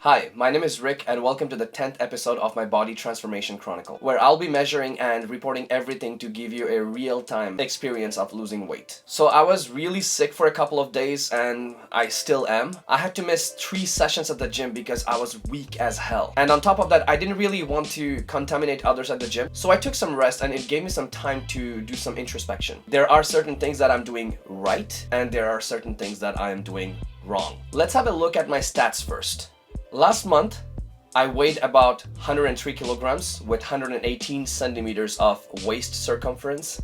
Hi, my name is Rik and welcome to the 10th episode of my Body Transformation Chronicle, where I'll be measuring and reporting everything to give you a real-time experience of losing weight. So I was really sick for a couple of days and I still am. I had to miss 3 sessions at the gym because I was weak as hell. And on top of that, I didn't really want to contaminate others at the gym, so I took some rest and it gave me some time to do some introspection. There are certain things that I'm doing right and there are certain things that I am doing wrong. Let's have a look at my stats first. Last month, I weighed about 103 kilograms with 118 centimeters of waist circumference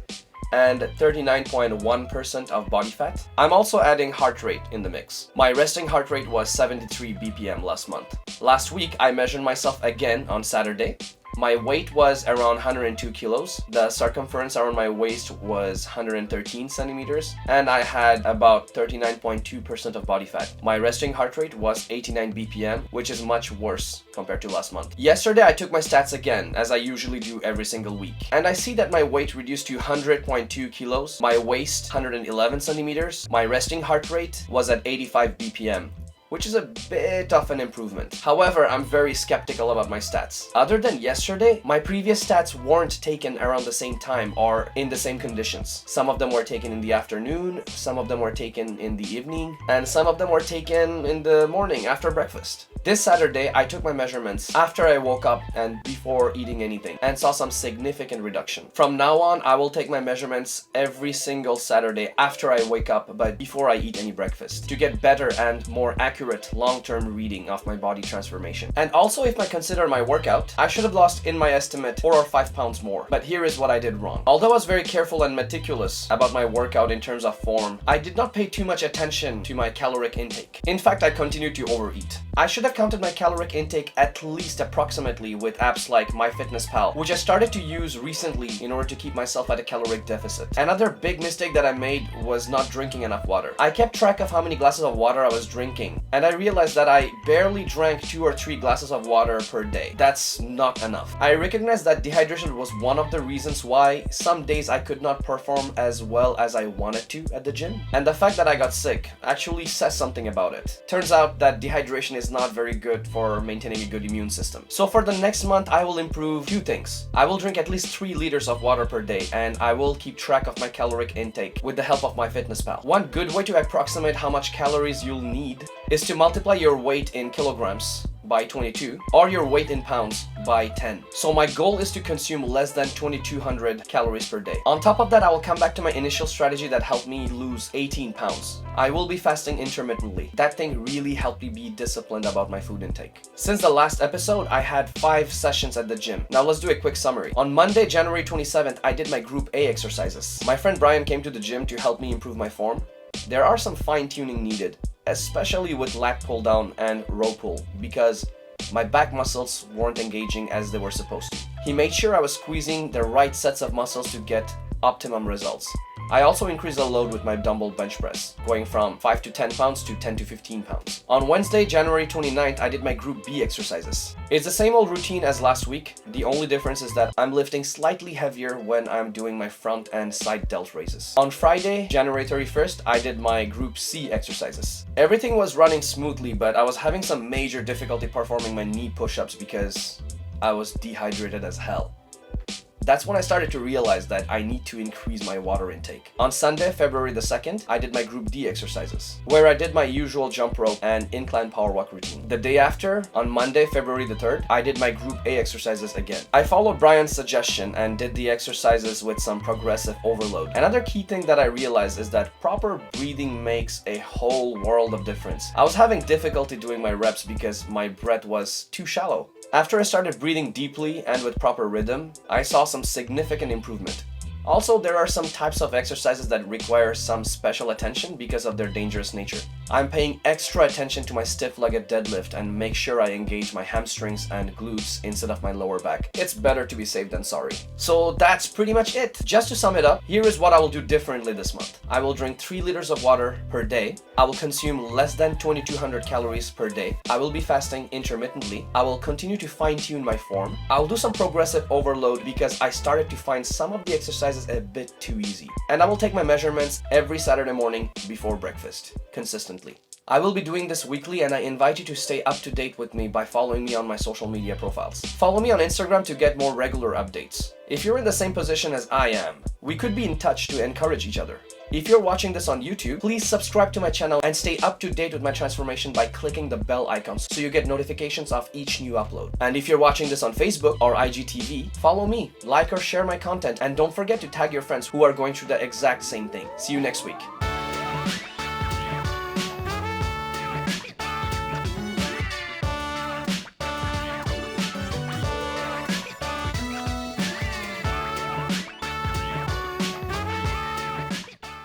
and 39.1% of body fat. I'm also adding heart rate in the mix. My resting heart rate was 73 BPM last month. Last week, I measured myself again on Saturday. My weight was around 102 kilos. The circumference around my waist was 113 centimeters, and I had about 39.2% of body fat. My resting heart rate was 89 BPM, which is much worse compared to last month. Yesterday, I took my stats again, as I usually do every single week, and I see that my weight reduced to 100.2 kilos, my waist 111 centimeters, my resting heart rate was at 85 BPM. Which is a bit of an improvement. However, I'm very skeptical about my stats. Other than yesterday, my previous stats weren't taken around the same time or in the same conditions. Some of them were taken in the afternoon, some of them were taken in the evening, and some of them were taken in the morning after breakfast. This Saturday, I took my measurements after I woke up and before eating anything and saw some significant reduction. From now on, I will take my measurements every single Saturday after I wake up but before I eat any breakfast to get better and more accurate long-term reading of my body transformation. And also, if I consider my workout, I should have lost, in my estimate, 4 or 5 pounds more. But here is what I did wrong. Although I was very careful and meticulous about my workout in terms of form, I did not pay too much attention to my caloric intake. In fact, I continued to overeat. I should have counted my caloric intake at least approximately with apps like MyFitnessPal, which I started to use recently in order to keep myself at a caloric deficit. Another big mistake that I made was not drinking enough water. I kept track of how many glasses of water I was drinking, and I realized that I barely drank 2 or 3 glasses of water per day. That's not enough. I recognized that dehydration was one of the reasons why some days I could not perform as well as I wanted to at the gym. And the fact that I got sick actually says something about it. Turns out that dehydration is not very good for maintaining a good immune system. So for the next month, I will improve 2 things. I will drink at least 3 liters of water per day, and I will keep track of my caloric intake with the help of MyFitnessPal. One good way to approximate how much calories you'll need is to multiply your weight in kilograms by 22 or your weight in pounds by 10. So my goal is to consume less than 2200 calories per day. On top of that, I will come back to my initial strategy that helped me lose 18 pounds. I will be fasting intermittently. That thing really helped me be disciplined about my food intake. Since the last episode, I had 5 sessions at the gym. Now let's do a quick summary. On Monday, January 27th, I did my Group A exercises. My friend Brian came to the gym to help me improve my form. There are some fine-tuning needed, especially with lat pull down and row pull, because my back muscles weren't engaging as they were supposed to. He made sure I was squeezing the right sets of muscles to get optimum results. I also increased the load with my dumbbell bench press, going from 5 to 10 pounds to 10 to 15 pounds. On Wednesday, January 29th, I did my Group B exercises. It's the same old routine as last week. The only difference is that I'm lifting slightly heavier when I'm doing my front and side delt raises. On Friday, January 31st, I did my Group C exercises. Everything was running smoothly, but I was having some major difficulty performing my knee push-ups because I was dehydrated as hell. That's when I started to realize that I need to increase my water intake. On Sunday, February the 2nd, I did my Group D exercises, where I did my usual jump rope and incline power walk routine. The day after, on Monday, February the 3rd, I did my Group A exercises again. I followed Brian's suggestion and did the exercises with some progressive overload. Another key thing that I realized is that proper breathing makes a whole world of difference. I was having difficulty doing my reps because my breath was too shallow. After I started breathing deeply and with proper rhythm, I saw some significant improvement. Also, there are some types of exercises that require some special attention because of their dangerous nature. I'm paying extra attention to my stiff-legged deadlift and make sure I engage my hamstrings and glutes instead of my lower back. It's better to be safe than sorry. So that's pretty much it. Just to sum it up, here is what I will do differently this month. I will drink 3 liters of water per day. I will consume less than 2200 calories per day. I will be fasting intermittently. I will continue to fine-tune my form. I will do some progressive overload because I started to find some of the exercises a bit too easy. And I will take my measurements every Saturday morning before breakfast, consistently. I will be doing this weekly, and I invite you to stay up to date with me by following me on my social media profiles. Follow me on Instagram to get more regular updates. If you're in the same position as I am, we could be in touch to encourage each other. If you're watching this on YouTube, please subscribe to my channel and stay up to date with my transformation by clicking the bell icon so you get notifications of each new upload. And if you're watching this on Facebook or IGTV, follow me, like or share my content, and don't forget to tag your friends who are going through the exact same thing. See you next week.